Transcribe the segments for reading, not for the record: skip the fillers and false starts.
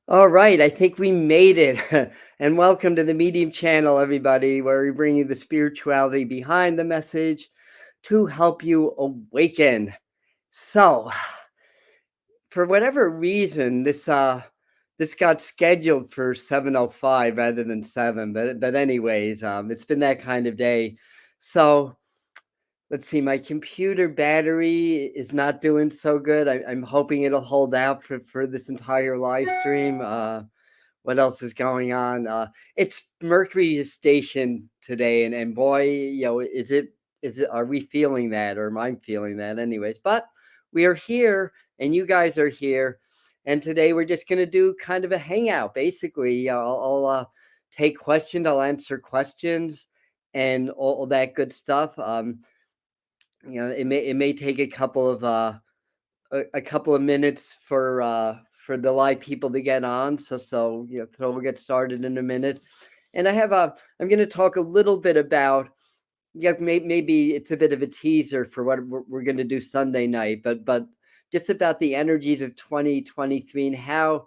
All right, I think we made it. And welcome to the Medium channel, everybody, where we bring you the spirituality behind the message to help you awaken. So, for whatever reason, this got scheduled for 7:05 rather than 7, but anyways, it's been that kind of day. So, let's see, my computer battery is not doing so good. I'm hoping it'll hold out for this entire live stream. What else is going on? It's Mercury is stationed today, and boy, is it are we feeling that, or am I feeling that anyways? But we are here, and you guys are here, and today we're just gonna do kind of a hangout. Basically, I'll take questions, I'll answer questions, and all that good stuff. It may take a couple of minutes for the live people to get on. So we'll get started in a minute. And I'm going to talk a little bit about, maybe it's a bit of a teaser for what we're going to do Sunday night, but just about the energies of 2023 and how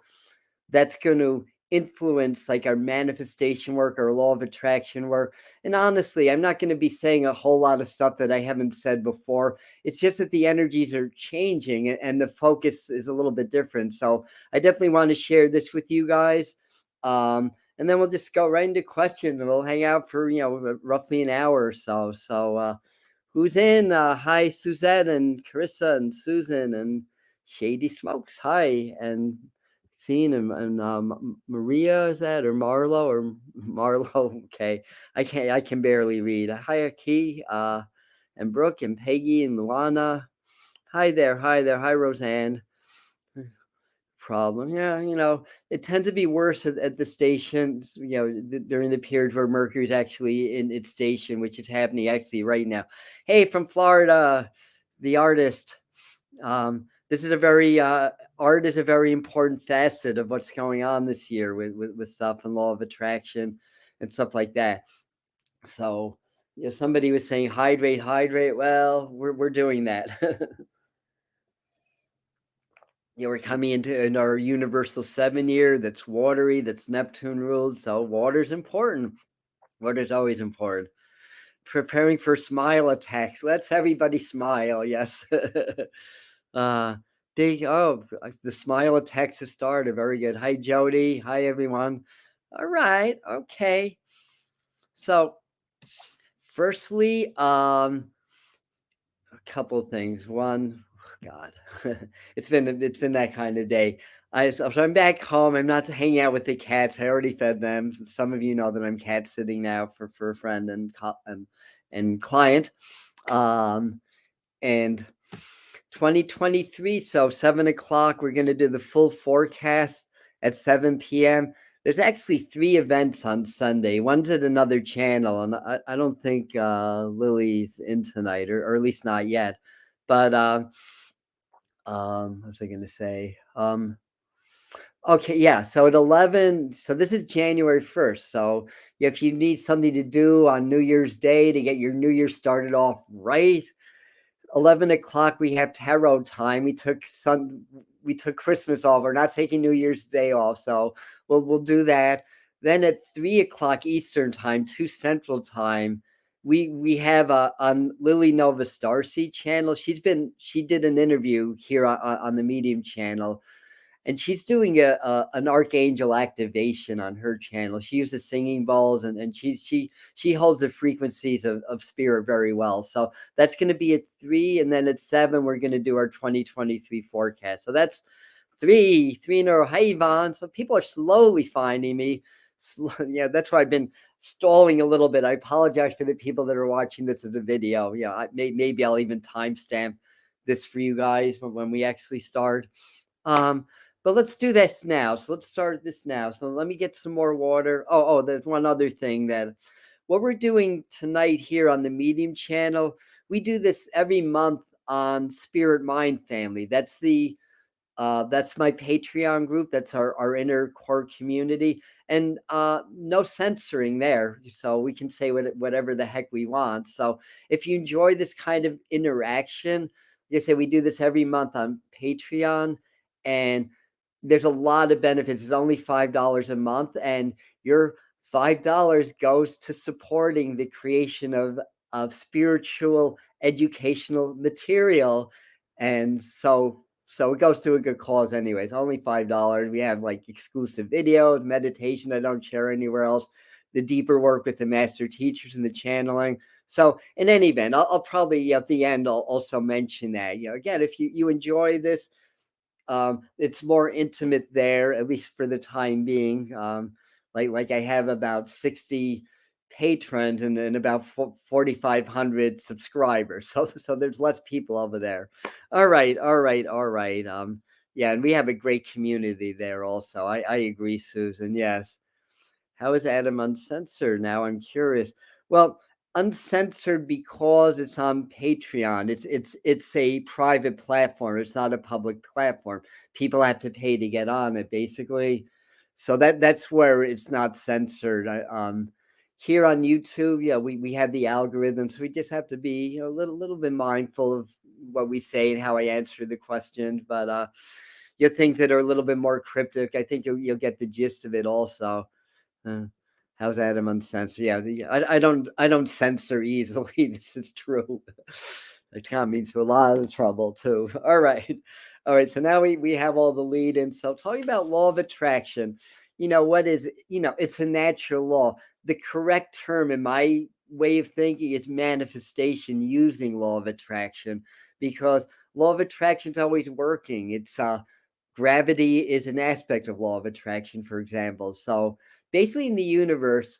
that's going to influence like our manifestation work, our law of attraction work. And honestly, I'm not going to be saying a whole lot of stuff that I haven't said before. It's just that the energies are changing and the focus is a little bit different. So I definitely want to share this with you guys. And then we'll just go right into questions and we'll hang out for, roughly an hour or so. So who's in? Hi, Suzette and Carissa and Susan and Shady Smokes. Hi. And Seen and Maria, is that, or Marlo, or Marlo? Okay, I can barely read. Hi, Aki, and Brooke and Peggy and Luana. Hi there, hi Roseanne. Problem, yeah, it tends to be worse at the stations, during the period where Mercury's actually in its station, which is happening actually right now. Hey, from Florida, the artist. This is a very art is a very important facet of what's going on this year with stuff and law of attraction and stuff like that. So, somebody was saying hydrate, hydrate. Well, we're doing that. We're coming into in our universal 7 year. That's watery. That's Neptune rules. So water's important. Water's always important. Preparing for smile attacks. Let's everybody smile. Yes. Uh, the smile attacks have started. Very good. Hi, Jody. Hi, everyone. All right. Okay. So, firstly, a couple of things. One, God, it's been that kind of day. So I'm back home. I'm not hanging out with the cats. I already fed them. Some of you know that I'm cat sitting now for a friend and client. Um, and 2023. So 7 o'clock, we're going to do the full forecast at 7 p.m. There's actually three events on Sunday. One's at another channel, and I don't think Lily's in tonight, or at least not yet. But what was I going to say? Okay, yeah. So at 11, so this is January 1st. So if you need something to do on New Year's Day to get your New Year started off right, 11 o'clock we have tarot time. We took Christmas off. We're not taking New Year's Day off, so we'll do that. Then at 3 o'clock Eastern time, 2 Central time, we have on Lily Nova Starcy channel. She did an interview here on the Medium channel, and she's doing an archangel activation on her channel. She uses singing bowls, and she holds the frequencies of spirit very well. So that's going to be at 3, and then at 7 we're going to do our 2023 forecast. So that's three in a row. Hey, Yvonne. So people are slowly finding me. Yeah, that's why I've been stalling a little bit. I apologize for the people that are watching this as a video. Yeah, maybe I'll even timestamp this for you guys when we actually start. Um, but let's do this now. So let's start this now. So let me get some more water. There's one other thing, that what we're doing tonight here on the Medium channel, we do this every month on Spirit Mind Family. That's my Patreon group. That's our inner core community, and no censoring there. So we can say whatever the heck we want. So if you enjoy this kind of interaction, like I say, we do this every month on Patreon, and there's a lot of benefits. It's only $5 a month, and your $5 goes to supporting the creation of spiritual educational material. And so it goes to a good cause anyway. It's only $5. We have like exclusive videos, meditation I don't share anywhere else, the deeper work with the master teachers and the channeling. So in any event, I'll probably at the end I'll also mention that, again, if you enjoy this, it's more intimate there, at least for the time being. Like I have about 60 patrons and about 4,500 subscribers. So there's less people over there. All right, all right, all right. Yeah, and we have a great community there also. I agree, Susan. Yes. How is Adam uncensored now? I'm curious. Well, uncensored because it's on Patreon. It's a private platform. It's not a public platform. People have to pay to get on it, basically. So that's where it's not censored. Here on YouTube, yeah, we have the algorithms. We just have to be, a little bit mindful of what we say and how I answer the questions. But things that are a little bit more cryptic, I think you'll get the gist of it also. Uh, how's Adam uncensored? Yeah, I don't censor easily. This is true. It got me into a lot of trouble too. All right, all right. So now we have all the lead in. So talking about law of attraction, what is it? It's a natural law. The correct term in my way of thinking is manifestation using law of attraction, because law of attraction is always working. It's gravity is an aspect of law of attraction, for example. So basically in the universe,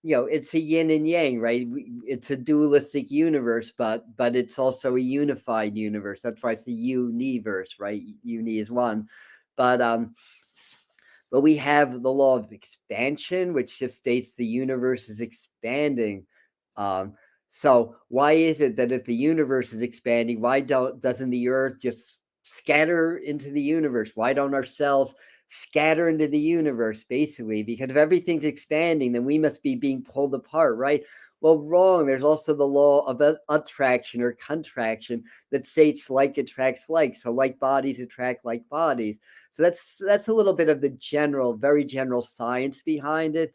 it's a yin and yang, right? It's a dualistic universe, but it's also a unified universe. That's why it's the universe, right? Uni is one. But um but we have the law of expansion, which just states the universe is expanding. Um, so why is it that if the universe is expanding, why doesn't the Earth just scatter into the universe? Why don't our cells scatter into the universe, basically? Because if everything's expanding, then we must be being pulled apart, right? Well, wrong. There's also the law of attraction or contraction that states like attracts like. So like bodies attract like bodies. So that's a little bit of the general, very general science behind it.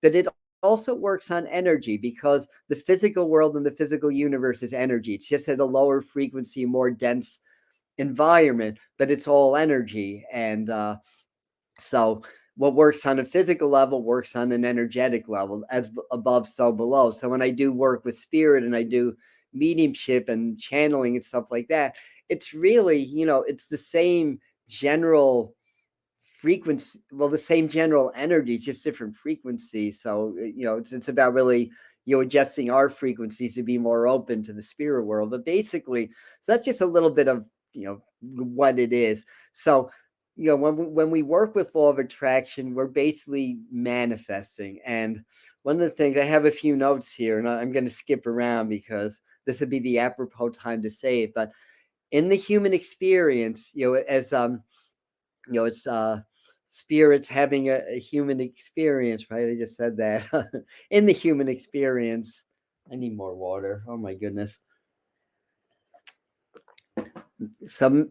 But it also works on energy, because the physical world and the physical universe is energy. It's just at a lower frequency, more dense environment, but it's all energy. And so what works on a physical level works on an energetic level, as above, so below. So when I do work with spirit and I do mediumship and channeling and stuff like that, it's really, it's the same general frequency, well, the same general energy, just different frequencies. So it's about really adjusting our frequencies to be more open to the spirit world. But basically, so that's just a little bit of what it is. So when we work with law of attraction, we're basically manifesting. And one of the things, I have a few notes here, and I'm going to skip around because this would be the apropos time to say it. But in the human experience, as it's spirits having a human experience, right? I just said that. In the human experience, I need more water. Oh my goodness. So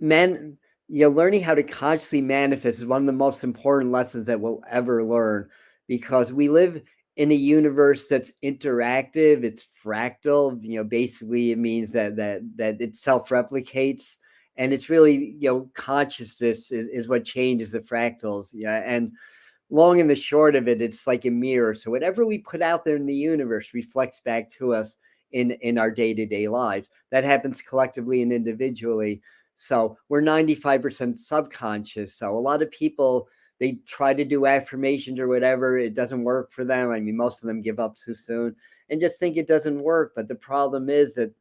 learning how to consciously manifest is one of the most important lessons that we'll ever learn, because we live in a universe that's interactive. It's fractal. Basically it means that it self-replicates, and it's really, consciousness is what changes the fractals. Yeah. And long and the short of it, it's like a mirror. So whatever we put out there in the universe reflects back to us in our day-to-day lives. That happens collectively and individually. So we're 95% subconscious. So a lot of people, they try to do affirmations or whatever, it doesn't work for them. I mean, most of them give up too soon and just think it doesn't work. But the problem is that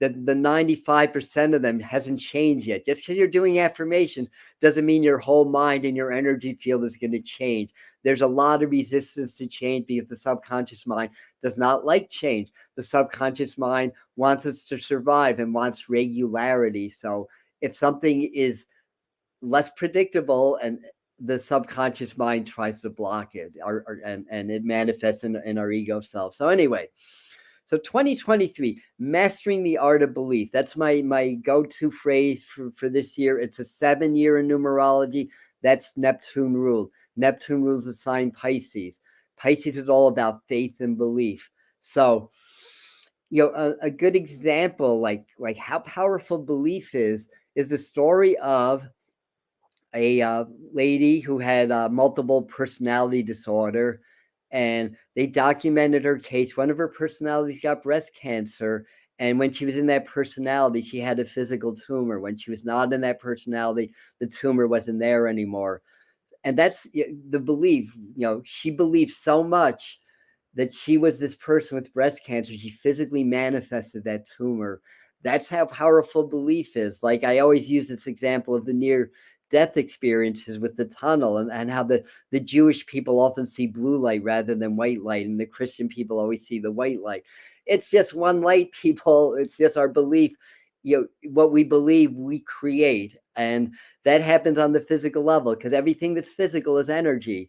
the 95% of them hasn't changed yet. Just because you're doing affirmations doesn't mean your whole mind and your energy field is going to change. There's a lot of resistance to change because the subconscious mind does not like change. The subconscious mind wants us to survive and wants regularity. So if something is less predictable, and the subconscious mind tries to block it, and it manifests in our ego self. So anyway, So 2023, mastering the art of belief. That's my go-to phrase for this year. It's a 7 year in numerology. That's Neptune rule. Neptune rules the sign Pisces. Pisces is all about faith and belief. So, a good example, like how powerful belief is the story of a lady who had multiple personality disorder, and they documented her case. One of her personalities got breast cancer, and when she was in that personality, she had a physical tumor. When she was not in that personality, the tumor wasn't there anymore. And that's the belief. She believed so much that she was this person with breast cancer. She physically manifested that tumor. That's how powerful belief is. Like, I always use this example of the near death experiences with the tunnel, and how the Jewish people often see blue light rather than white light, and the Christian people always see the white light. It's just one light, people. It's just our belief. What we believe, we create. And that happens on the physical level, because everything that's physical is energy.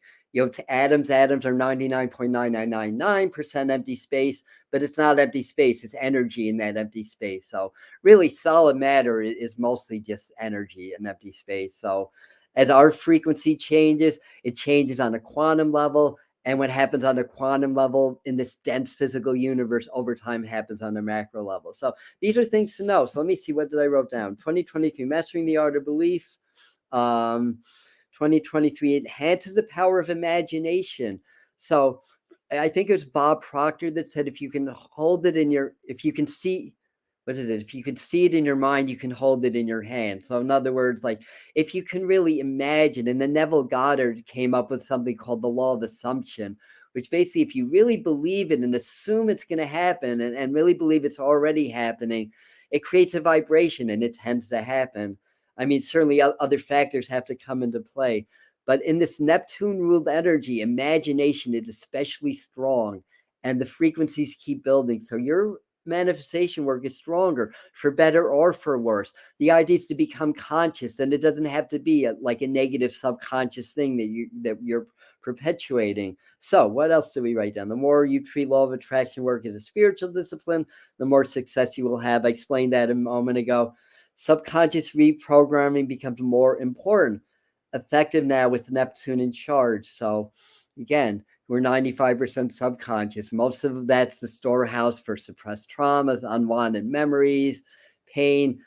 Atoms are 99.9999% empty space, but it's not empty space. It's energy in that empty space. So really, solid matter is mostly just energy and empty space. So as our frequency changes, it changes on a quantum level. And what happens on the quantum level in this dense physical universe over time happens on the macro level. So these are things to know. So let me see, what did I wrote down? 2023, mastering the art of belief. 2023 enhances the power of imagination. So I think it was Bob Proctor that said, if you can hold it if you can see, what is it? If you can see it in your mind, you can hold it in your hand. So in other words, like, if you can really imagine, and then Neville Goddard came up with something called the law of assumption, which basically, if you really believe it and assume it's going to happen, and really believe it's already happening, it creates a vibration and it tends to happen. I mean, certainly other factors have to come into play. But in this Neptune ruled energy, imagination is especially strong, and the frequencies keep building. So your manifestation work is stronger, for better or for worse. The idea is to become conscious, and it doesn't have to be like a negative subconscious thing that you're perpetuating. So what else do we write down? The more you treat law of attraction work as a spiritual discipline, the more success you will have. I explained that a moment ago. Subconscious reprogramming becomes more important, effective now with Neptune in charge. So again, we're 95% subconscious. Most of that's the storehouse for suppressed traumas, unwanted memories, pain,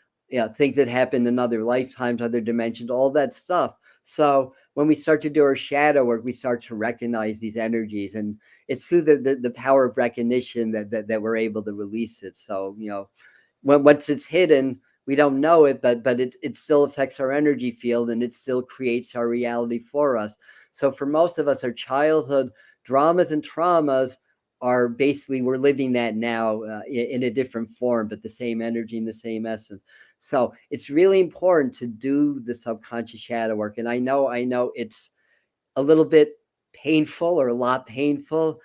things that happened in other lifetimes, other dimensions, all that stuff. So when we start to do our shadow work, we start to recognize these energies, and it's through the power of recognition that we're able to release it. So once it's hidden, we don't know it, but it still affects our energy field, and it still creates our reality for us. So for most of us, our childhood dramas and traumas are basically, we're living that now in a different form, but the same energy and the same essence. So it's really important to do the subconscious shadow work. And I know it's a little bit painful, or a lot painful,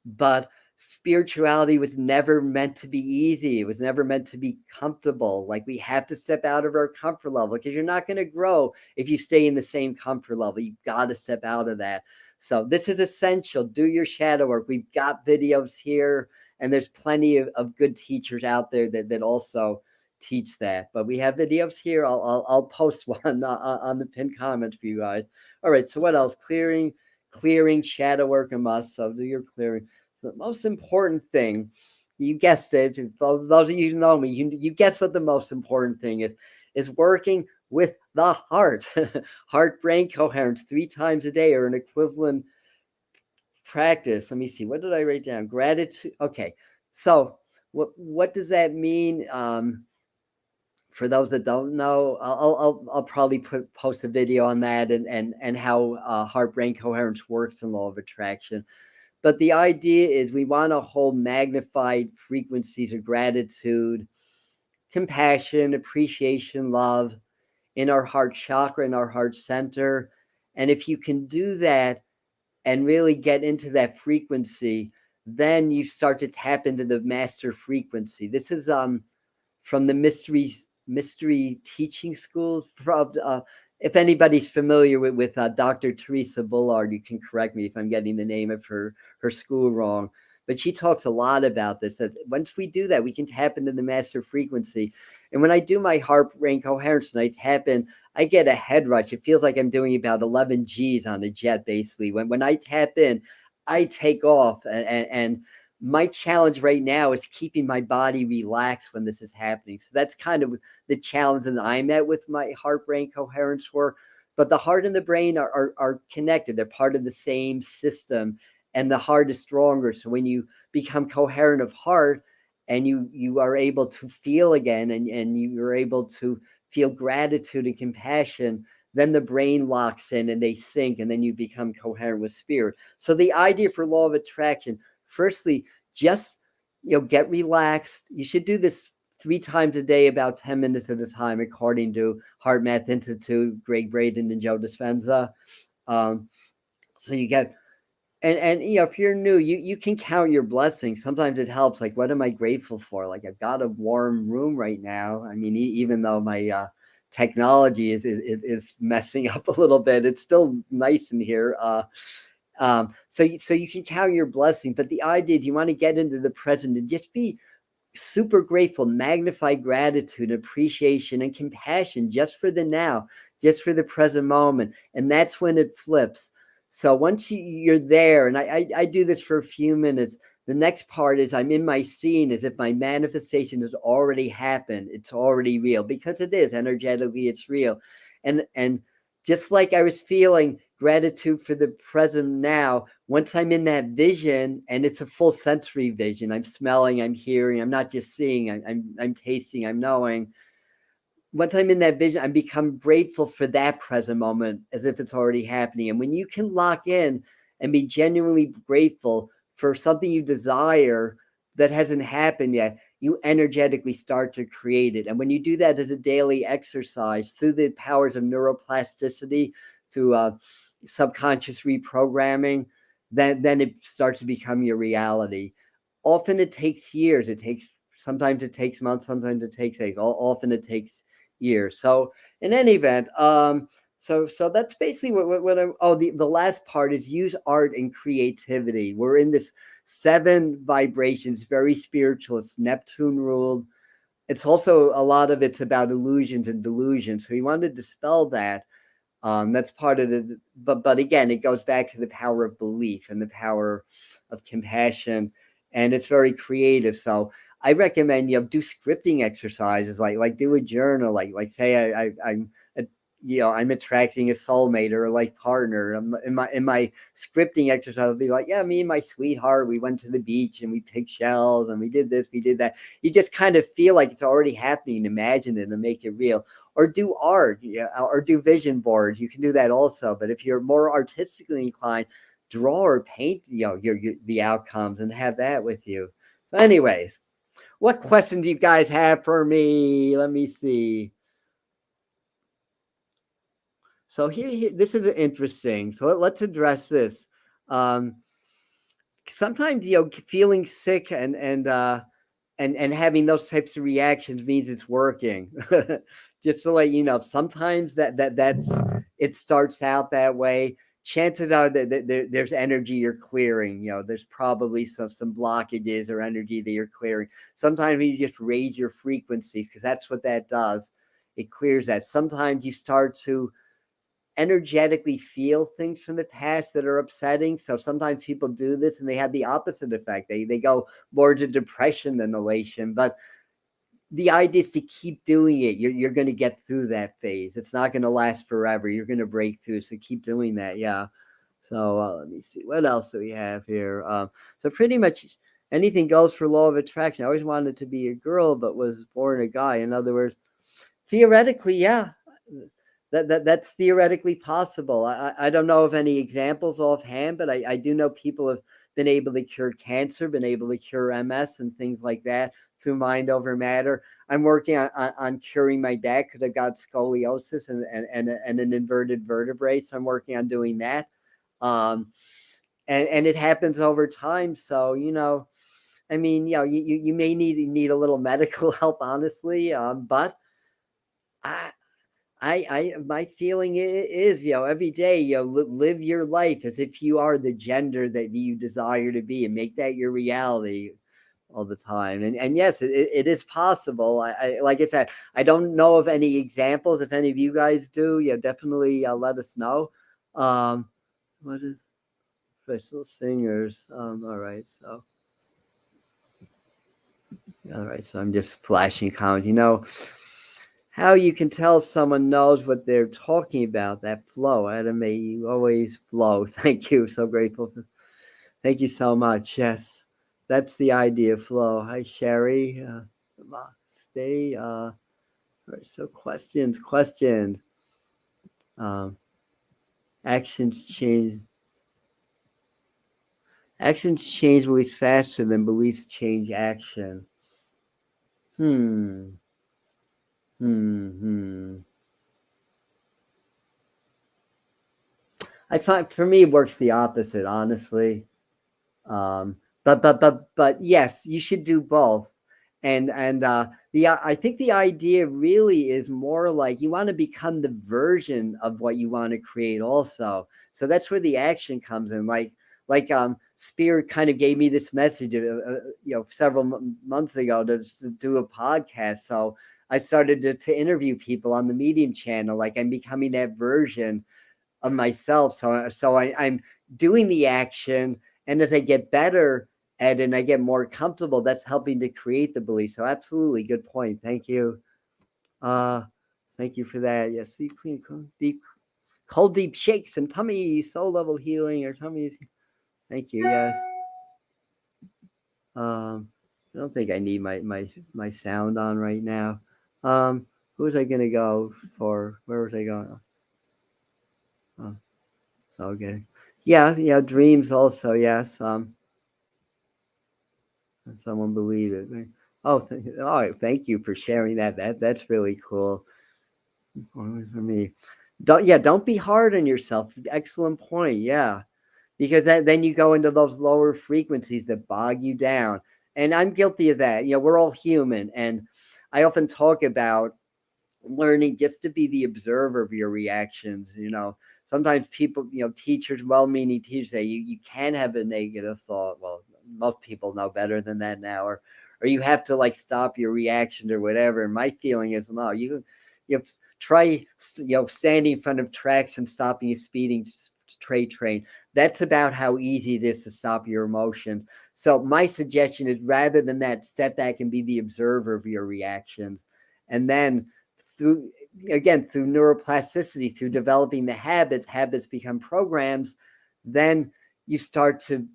but spirituality was never meant to be easy. It was never meant to be comfortable. Like, we have to step out of our comfort level, because you're not going to grow if you stay in the same comfort level. You've got to step out of that. So this is essential. Do your shadow work. We've got videos here, and there's plenty of good teachers out there that also teach that. But we have videos here. I'll post one on the pinned comment for you guys. All right. So what else? Clearing shadow work a must. So do your clearing. The most important thing, you guessed it. For those of you who know me, you guessed what the most important thing is working with the heart. Heart brain coherence 3 times a day, or an equivalent practice. Let me see. What did I write down? Gratitude. Okay. So what does that mean? For those that don't know, I'll probably post a video on that, and how heart brain coherence works in law of attraction. But the idea is, we want to hold magnified frequencies of gratitude, compassion, appreciation, love in our heart chakra, in our heart center. And if you can do that and really get into that frequency, then you start to tap into the master frequency. This is from the mystery teaching schools. From if anybody's familiar with Dr. Teresa Bullard, you can correct me if I'm getting the name of her school wrong. but she talks a lot about this, that once we do that, we can tap into the master frequency. And when I do my heart brain coherence and I tap in, I get a head rush. It feels like I'm doing about 11 G's on a jet, basically. When I tap in, I take off. And my challenge right now is keeping my body relaxed when this is happening. So that's kind of the challenge that I'm at with my heart brain coherence work. But the heart and the brain are connected. They're part of the same system, and the heart is stronger. So when you become coherent of heart, and you are able to feel again, and you are able to feel gratitude and compassion, then the brain locks in and they sync, and then you become coherent with spirit. So the idea for law of attraction, firstly, just get relaxed. You should do this 3 times a day, about 10 minutes at a time, according to Heart Math Institute, Greg Braden and Joe Dispenza. um, so you get, and if you're new, you can count your blessings. Sometimes it helps. Like, what am I grateful for? Like, I've got a warm room right now. I mean, even though my technology is messing up a little bit, it's still nice in here. So you can count your blessing, but the idea, do you want to get into the present and just be super grateful, magnify gratitude, appreciation, and compassion just for the now, just for the present moment. And that's when it flips. So once you're there, and I do this for a few minutes, the next part is I'm in my scene as if my manifestation has already happened. It's already real, because it is energetically, it's real. And just like I was feeling gratitude for the present now, once I'm in that vision, and it's a full sensory vision, I'm smelling, I'm hearing, I'm not just seeing, I'm tasting, I'm knowing. Once I'm in that vision, I become grateful for that present moment as if it's already happening. And when you can lock in and be genuinely grateful for something you desire that hasn't happened yet, you energetically start to create it. And when you do that as a daily exercise through the powers of neuroplasticity, through subconscious reprogramming, then it starts to become your reality. Often it takes years. Sometimes it takes months, sometimes it takes days. Often it takes years. So in any event, so that's basically what I'm. Oh, the last part is use art and creativity. We're in this 7 vibrations, very spiritual. It's Neptune ruled. It's also, a lot of it's about illusions and delusions. So he wanted to dispel that. That's part of the, but again, it goes back to the power of belief and the power of compassion, and it's very creative. So I recommend do scripting exercises, like do a journal, like say I'm I'm attracting a soulmate or a life partner. In my scripting exercise, I'll be like, yeah, me and my sweetheart, we went to the beach and we picked shells and we did this, we did that. You just kind of feel like it's already happening. Imagine it and make it real. Or do art, or do vision boards. You can do that also. But if you're more artistically inclined, draw or paint, the outcomes, and have that with you. So, anyways, what questions do you guys have for me? Let me see. So here this is interesting. So let's address this. Um, Sometimes feeling sick and having those types of reactions means it's working. Just to let you know, sometimes that's it starts out that way. Chances are that there's energy you're clearing. There's probably some blockages or energy that you're clearing. Sometimes you just raise your frequency, because that's what that does. It clears that. Sometimes you start to energetically feel things from the past that are upsetting. So sometimes people do this and they have the opposite effect. They go more to depression than elation. But the idea is to keep doing it. You're going to get through that phase. It's not going to last forever. You're going to break through. So keep doing that. Yeah. So let me see. What else do we have here? So pretty much anything goes for law of attraction. I always wanted to be a girl, but was born a guy. In other words, theoretically, yeah, that's theoretically possible. I don't know of any examples offhand, but I do know people have been able to cure cancer, been able to cure MS and things like that through mind over matter. I'm working on curing my back because I've got scoliosis and an inverted vertebrae. So I'm working on doing that. Um, and it happens over time. So, I mean, you may need a little medical help, honestly. But I, my feeling is, every day, live your life as if you are the gender that you desire to be, and make that your reality all the time. And yes, it is possible. Like I said, I don't know of any examples. If any of you guys do, definitely let us know. Um, what is Crystal Singers? All right. So I'm just flashing comments. How you can tell someone knows what they're talking about, that flow. Adam, may you always flow. Thank you. So grateful. Thank you so much. Yes, that's the idea of flow. Hi, Sherry. Stay. All right, so questions. Um, actions change. Actions change beliefs faster than beliefs change action. Hmm. Hmm. I find for me it works the opposite, honestly. But yes, you should do both. And I think the idea really is more like you want to become the version of what you want to create also. So that's where the action comes in. Like Spirit kind of gave me this message, several months ago to do a podcast. So I started to interview people on the Medium channel. Like I'm becoming that version of myself. I'm doing the action, and as I get better at it and I get more comfortable, that's helping to create the belief. So absolutely, good point. Thank you. Uh, thank you for that. Yes, deep, cold, deep shakes and tummy soul level healing or tummies. Thank you. Yes. Um, I don't think I need my sound on right now. Um, who was I gonna go for? Where was I going? Oh, so good. Yeah, dreams also. Yes. Someone believe it. Oh, thank you for sharing that. That's really cool for me. Don't be hard on yourself. Excellent point. Yeah, because then you go into those lower frequencies that bog you down. And I'm guilty of that. We're all human, and I often talk about learning just to be the observer of your reactions. Sometimes people, teachers, well-meaning teachers say you can have a negative thought. Well, most people know better than that now, or you have to like stop your reaction or whatever. And my feeling is no, you have to try, standing in front of tracks and stopping a speeding train. That's about how easy it is to stop your emotions. So my suggestion is, rather than that, step back and be the observer of your reactions. And then through through neuroplasticity, through developing the habits become programs. Then you start to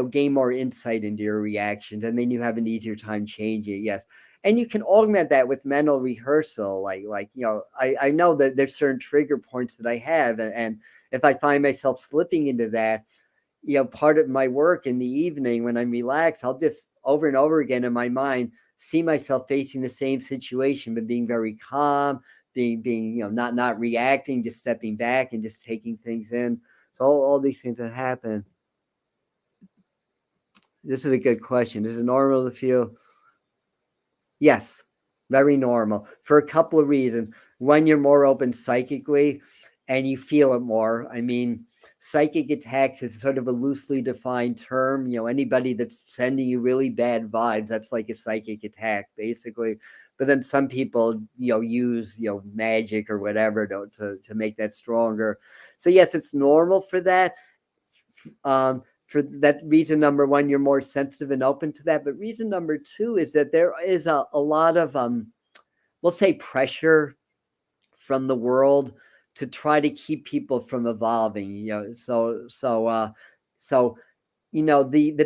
gain more insight into your reactions, and then you have an easier time changing. Yes, and you can augment that with mental rehearsal. I know that there's certain trigger points that I have, and if I find myself slipping into that, part of my work in the evening when I'm relaxed, I'll just over and over again in my mind see myself facing the same situation, but being very calm, being not reacting, just stepping back and just taking things in. So all these things that happen. This is a good question. Is it normal to feel? Yes, very normal for a couple of reasons. When you're more open psychically and you feel it more. I mean, psychic attacks is sort of a loosely defined term. Anybody that's sending you really bad vibes, that's like a psychic attack, basically. But then some people, use, magic or whatever to make that stronger. So yes, it's normal for that. For that reason number one, you're more sensitive and open to that. But reason number two is that there is a lot of we'll say pressure from the world to try to keep people from evolving. So the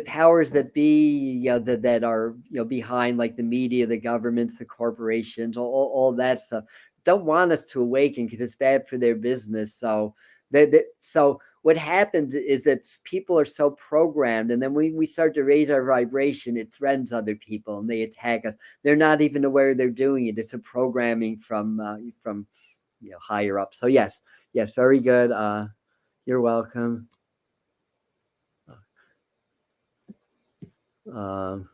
powers that be, that are behind, like the media, the governments, the corporations, all that stuff, don't want us to awaken because it's bad for their business. So what happens is that people are so programmed, and then when we start to raise our vibration, it threatens other people and they attack us. They're not even aware they're doing it. It's a programming from higher up. So yes, very good. You're welcome. um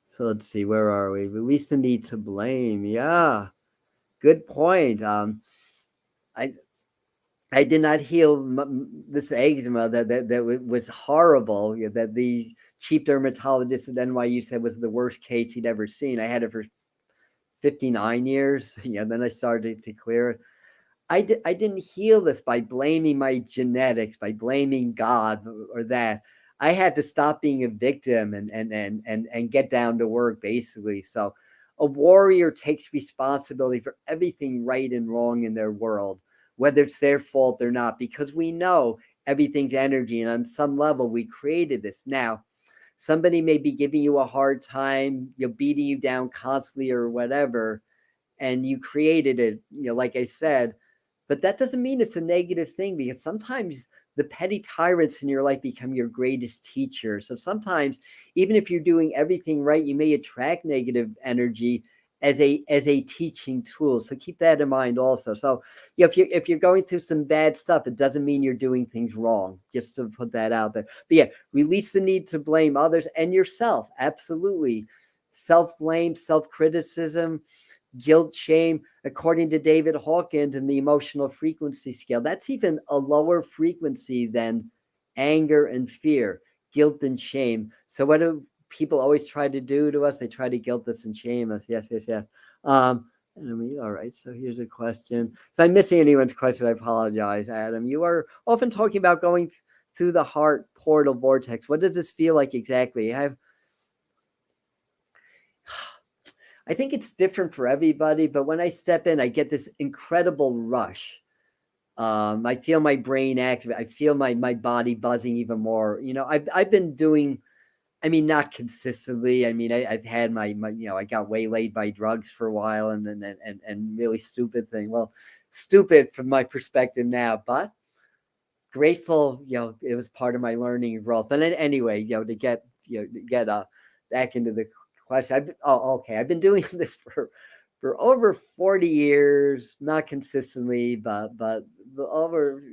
So let's see, where are we? Release the need to blame. Yeah, good point. I I did not heal this eczema that was horrible. That the chief dermatologist at NYU said was the worst case he'd ever seen. I had it for 59 years. Then I started to clear it. I didn't heal this by blaming my genetics, by blaming God or that. I had to stop being a victim and get down to work basically. So a warrior takes responsibility for everything right and wrong in their world, whether it's their fault or not, because we know everything's energy. And on some level, we created this. Now, somebody may be giving you a hard time, beating you down constantly or whatever, and you created it, like I said, but that doesn't mean it's a negative thing, because sometimes the petty tyrants in your life become your greatest teachers. So sometimes, even if you're doing everything right, you may attract negative energy as a teaching tool. So keep that in mind also. So if you're going through some bad stuff, it doesn't mean you're doing things wrong. Just to put that out there. But yeah, release the need to blame others and yourself. Absolutely. Self blame, self criticism, guilt, shame, according to David Hawkins in the emotional frequency scale. That's even a lower frequency than anger and fear, guilt and shame. So what do people always try to do to us? They try to guilt us and shame us. Yes, yes, yes. And I mean, all right. So here's a question. If I'm missing anyone's question, I apologize, Adam. You are often talking about going through the heart portal vortex. What does this feel like exactly? I think it's different for everybody, but when I step in, I get this incredible rush. I feel my brain active. I feel my body buzzing even more. I've been doing. I mean, not consistently. I mean, I've had my I got waylaid by drugs for a while, and really stupid thing. Well, stupid from my perspective now, but grateful. It was part of my learning and growth. But anyway, to get back into the question. Okay. I've been doing this for over 40 years, not consistently, but over,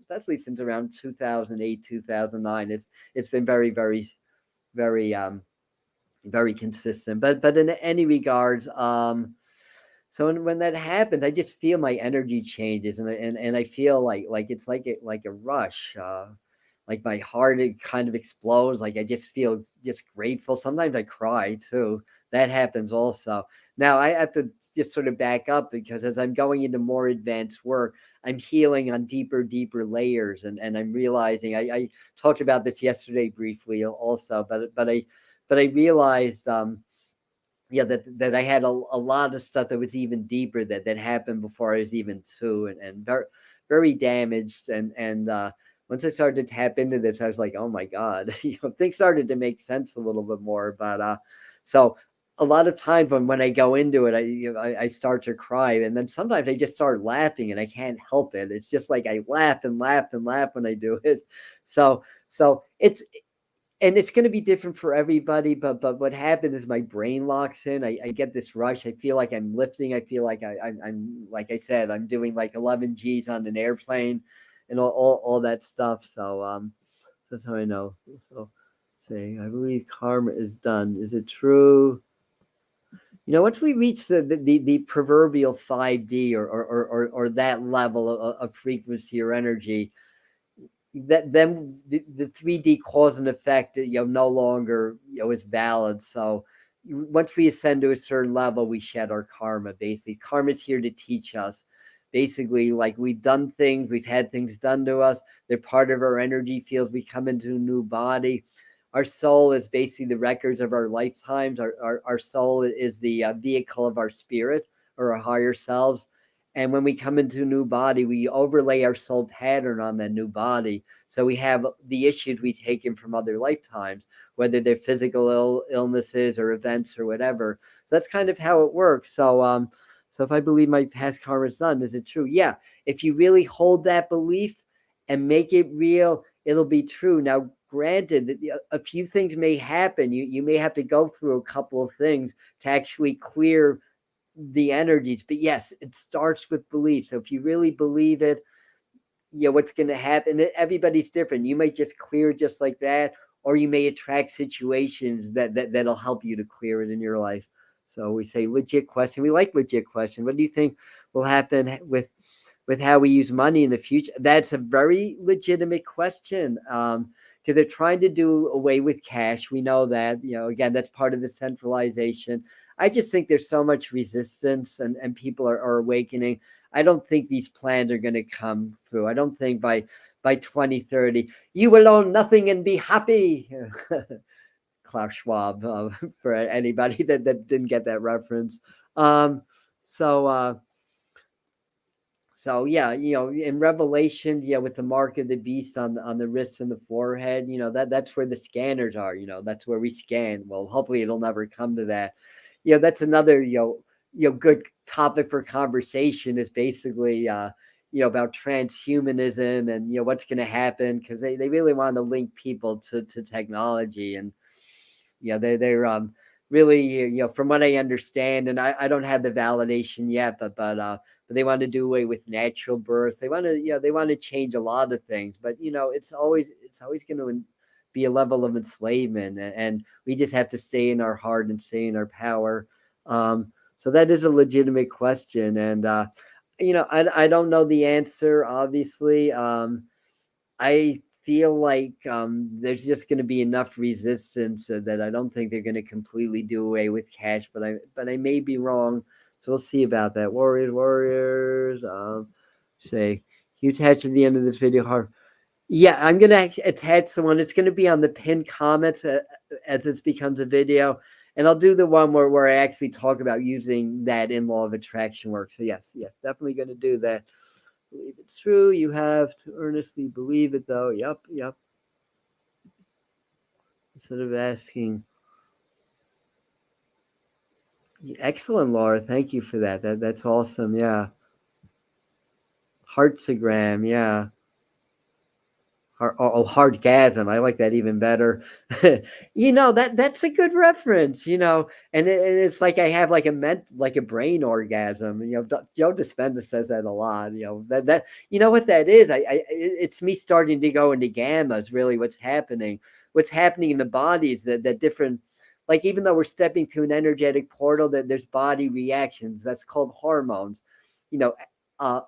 especially since around 2008, 2009. It's been very, very, very very consistent. But in any regards, so when that happens, I just feel my energy changes, and I feel like it's like a rush. Like my heart, it kind of explodes. Like I just feel just grateful. Sometimes I cry too. That happens also. Now I have to just sort of back up, because as I'm going into more advanced work, I'm healing on deeper layers, and I'm realizing I talked about this yesterday briefly also, but I realized that I had a lot of stuff that was even deeper that happened before I was even two, and very, very damaged. And once I started to tap into this, I was like, oh my God, things started to make sense a little bit more. But so a lot of times when I go into it, I start to cry, and then sometimes I just start laughing, and I can't help it. It's just like I laugh and laugh and laugh when I do it. So it's going to be different for everybody, but what happens is my brain locks in. I get this rush. I feel like I'm lifting. I feel like I'm like I said, I'm doing like 11 G's on an airplane, and all that stuff. So that's how I know. So saying, I believe karma is done. Is it true? Once we reach the proverbial 5D, or that level of frequency or energy, that then the 3D cause and effect, no longer is valid. So once we ascend to a certain level, we shed our karma. Basically, karma is here to teach us. Basically, like we've done things, we've had things done to us. They're part of our energy fields. We come into a new body. Our soul is basically the records of our lifetimes. Our soul is the vehicle of our spirit, or our higher selves. And when we come into a new body, we overlay our soul pattern on that new body. So we have the issues we taken from other lifetimes, whether they're physical illnesses or events or whatever. So that's kind of how it works. So if I believe my past karma is done, is it true? Yeah. If you really hold that belief and make it real, it'll be true. Now, granted, a few things may happen. You may have to go through a couple of things to actually clear the energies. But yes, it starts with belief. So if you really believe it, what's going to happen? Everybody's different. You might just clear just like that, or you may attract situations that'll help you to clear it in your life. So we say legit question. We like legit question. What do you think will happen with with how we use money in the future? That's a very legitimate question. Because they're trying to do away with cash. We know that, again, that's part of the centralization. I just think there's so much resistance, and people are awakening. I don't think these plans are going to come through. I don't think by 2030, you will own nothing and be happy. Klaus Schwab, for anybody that didn't get that reference. Um, so, uh, so yeah, in Revelation, with the mark of the beast on the wrist and the forehead, that's where the scanners are. That's where we scan. Well, hopefully it'll never come to that. That's another good topic for conversation, is basically about transhumanism and what's going to happen, because they really want to link people to technology. And they're really, from what I understand, and I don't have the validation yet, but they want to do away with natural births. They want to, they want to change a lot of things, but it's always going to be a level of enslavement, and we just have to stay in our heart and stay in our power. So that is a legitimate question, and I don't know the answer, obviously. I feel like there's just going to be enough resistance that I don't think they're going to completely do away with cash, but I may be wrong. So we'll see about that. Warriors. Say, you attach at the end of this video. Yeah, I'm going to attach the one. It's going to be on the pinned comments as this becomes a video. And I'll do the one where I actually talk about using that in law of attraction work. So yes, definitely going to do that. Believe it's true. You have to earnestly believe it, though. Yep. Instead of asking. Excellent, Laura. Thank you for that. That's awesome. Yeah. Heartsagram. Yeah. Heartgasm. I like that even better. That's a good reference. And it's like I have like a brain orgasm. Joe Dispenza says that a lot. That what that is. It's me starting to go into gammas. Really, what's happening? What's happening in the body is that different. Like, even though we're stepping through an energetic portal, that there's body reactions. That's called hormones. You know,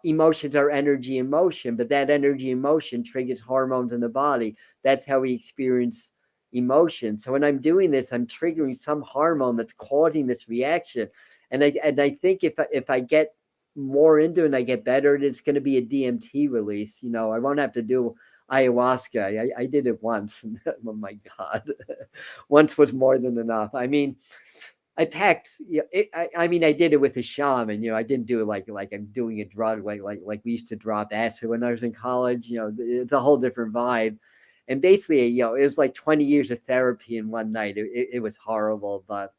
emotions are energy in motion, but that energy in motion triggers hormones in the body. That's how we experience emotion. So when I'm doing this, I'm triggering some hormone that's causing this reaction. And I think if I get more into it and I get better, it's going to be a DMT release. I won't have to do ayahuasca. I did it once. Oh my God. Once was more than enough. I mean, I packed. I mean, I did it with a shaman. I didn't do it like I'm doing a drug, like we used to drop acid when I was in college. It's a whole different vibe. And basically, it was like 20 years of therapy in one night. It was horrible, but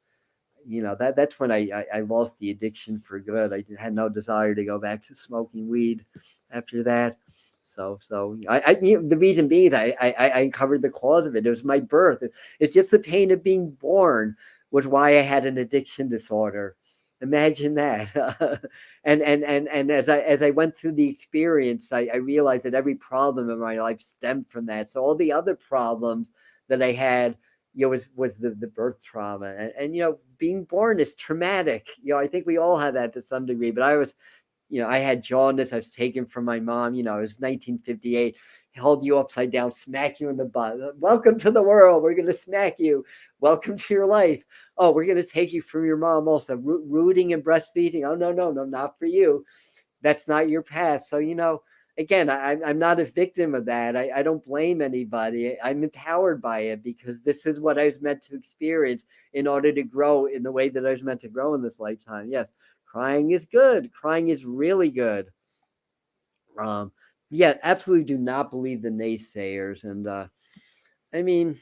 that's when I lost the addiction for good. I had no desire to go back to smoking weed after that. So the reason being is I uncovered the cause of it. It was my birth. It's just the pain of being born was why I had an addiction disorder. Imagine that. And as I went through the experience, I realized that every problem in my life stemmed from that. So all the other problems that I had, was the birth trauma. And being born is traumatic. I think we all have that to some degree, but I had jaundice. I was taken from my mom. It was 1958. Hold you upside down, smack you in the butt. Welcome to the world. We're going to smack you. Welcome to your life. Oh, we're going to take you from your mom also. Rooting and breastfeeding. Oh, no, not for you. That's not your path. So, again, I'm not a victim of that. I don't blame anybody. I'm empowered by it because this is what I was meant to experience in order to grow in the way that I was meant to grow in this lifetime. Yes, crying is good. Crying is really good. Yeah, absolutely do not believe the naysayers. And I mean,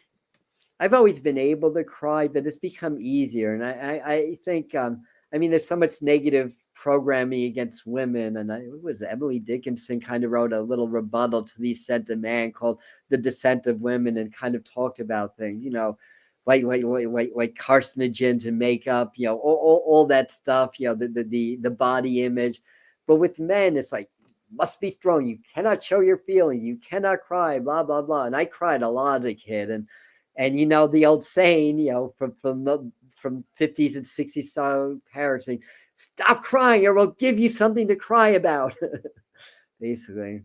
I've always been able to cry, but it's become easier. And I think, there's so much negative programming against women. And it was Emily Dickinson kind of wrote a little rebuttal to the Ascent of Man called The Descent of Women, and kind of talked about things, like carcinogens and makeup, all that stuff, the body image. But with men, it's like, must be strong. You cannot show your feeling. You cannot cry, blah, blah, blah. And I cried a lot as a kid. And the old saying, from 50s and 60s style parents saying, stop crying or we'll give you something to cry about. basically.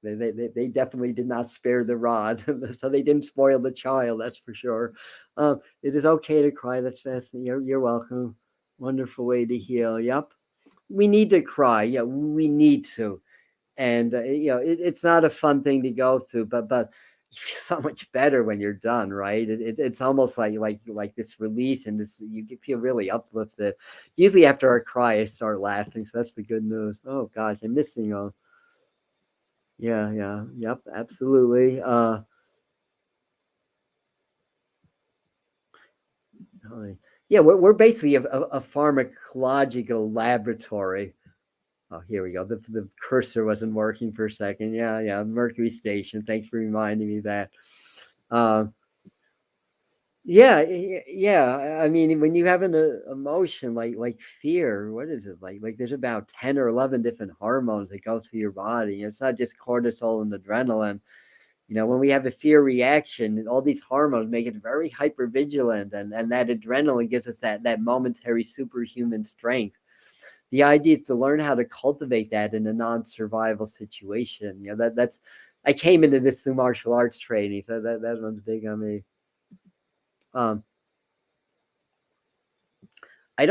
They definitely did not spare the rod, so they didn't spoil the child. That's for sure. It is okay to cry. That's fascinating. You're welcome. Wonderful way to heal. Yep, we need to cry. Yeah, we need to. And it's not a fun thing to go through, but you feel so much better when you're done, right? It's almost like this release, and this you feel really uplifted. Usually after I cry, I start laughing, so that's the good news. Oh gosh, I'm missing a yeah, yeah, yep, absolutely. Oh, yeah, we're basically a pharmacological laboratory. Oh, here we go. The cursor wasn't working for a second. Yeah, yeah. Mercury Station. Thanks for reminding me that. Uh, yeah, yeah. I mean, when you have an emotion like fear, what is it like? Like there's about 10 or 11 different hormones that go through your body. It's not just cortisol and adrenaline. When we have a fear reaction, all these hormones make it very hypervigilant, and that adrenaline gives us that momentary superhuman strength. The idea is to learn how to cultivate that in a non-survival situation. That's I came into this through martial arts training, so that one's big on me. Um, I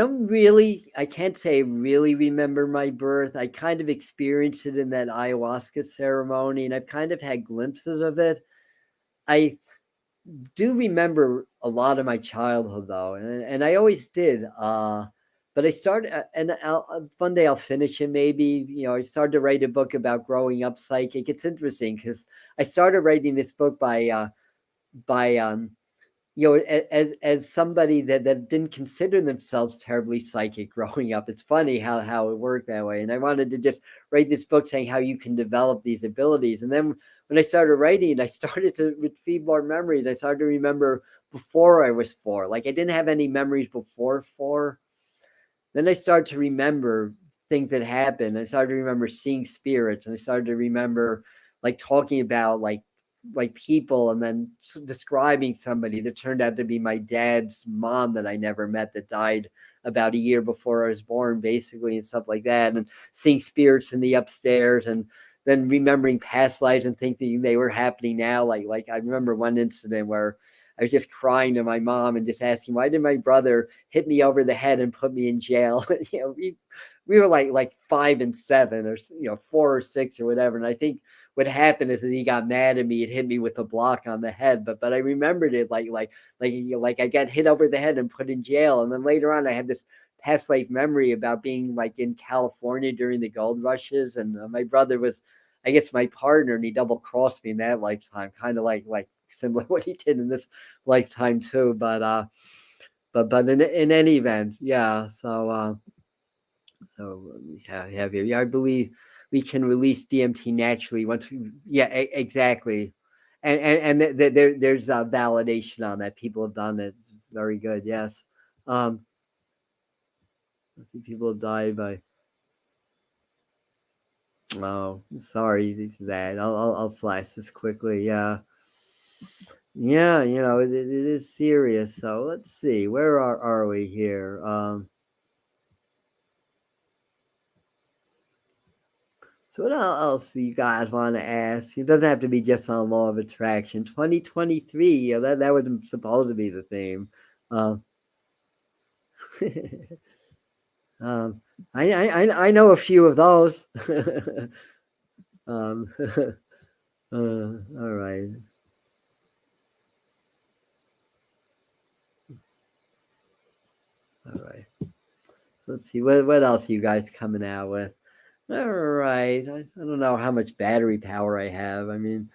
can't say I really remember my birth. I kind of experienced it in that ayahuasca ceremony, and I've kind of had glimpses of it. I do remember a lot of my childhood though, and I always did. But I started, and one day I'll finish it. Maybe I started to write a book about growing up psychic. It's interesting because I started writing this book by as somebody that didn't consider themselves terribly psychic growing up. It's funny how it worked that way. And I wanted to just write this book saying how you can develop these abilities. And then when I started writing it, I started to retrieve more memories. I started to remember before I was 4. Like I didn't have any memories before 4. Then I started to remember things that happened. I started to remember seeing spirits, and I started to remember like talking about like people, and then describing somebody that turned out to be my dad's mom that I never met, that died about a year before I was born, basically, and stuff like that. And seeing spirits in the upstairs, and then remembering past lives and thinking they were happening now. Like I remember one incident where I was just crying to my mom and just asking, why did my brother hit me over the head and put me in jail? We were like 5 and 7, or 4 or 6 or whatever. And I think what happened is that he got mad at me and hit me with a block on the head. But I remembered it like I got hit over the head and put in jail. And then later on, I had this past life memory about being like in California during the gold rushes, and my brother was, I guess, my partner, and he double crossed me in that lifetime, kind of like similar to what he did in this lifetime too. But in any event, yeah. So yeah, I believe we can release DMT naturally once we, yeah, exactly. And there's validation on that. People have done it. It's very good. Yes. Um, let's see, people have died by. Oh, sorry that. I'll flash this quickly. Yeah. Yeah, it is serious. So let's see. Where are we here? So what else do you guys want to ask? It doesn't have to be just on law of attraction. 2023, yeah, that was supposed to be the theme. Um, um, I know a few of those. um, all right, all right. So let's see what else are you guys coming out with. All right, I don't know how much battery power I have. I mean,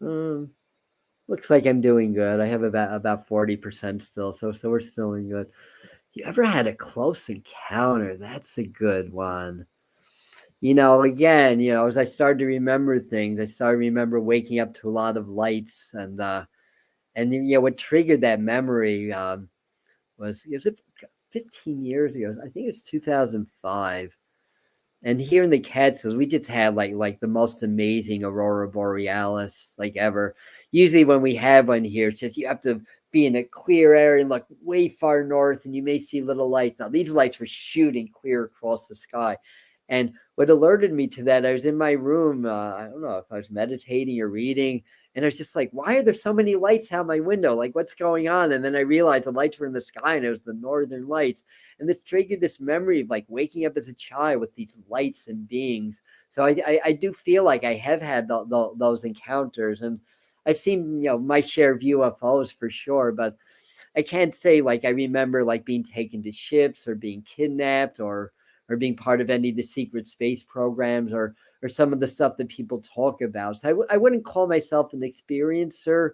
um, looks like I'm doing good. I have about 40% still, so we're still in good. You ever had a close encounter? That's a good one. Again, as I started to remember things, I started to remember waking up to a lot of lights, and what triggered that memory was it 15 years ago? I think it's 2005. And here in the Catskills, we just had like the most amazing aurora borealis like ever. Usually when we have one here, it's just you have to be in a clear area and look way far north, and you may see little lights. Now these lights were shooting clear across the sky, And what alerted me to that, I was in my room. I don't know if I was meditating or reading, and I was just like, why are there so many lights out my window? Like, what's going on? And then I realized the lights were in the sky, and it was the northern lights. And this triggered this memory of like waking up as a child with these lights and beings. So I do feel like I have had those encounters, and I've seen my share of UFOs for sure, but I can't say like I remember like being taken to ships or being kidnapped or being part of any of the secret space programs or some of the stuff that people talk about. So I wouldn't call myself an experiencer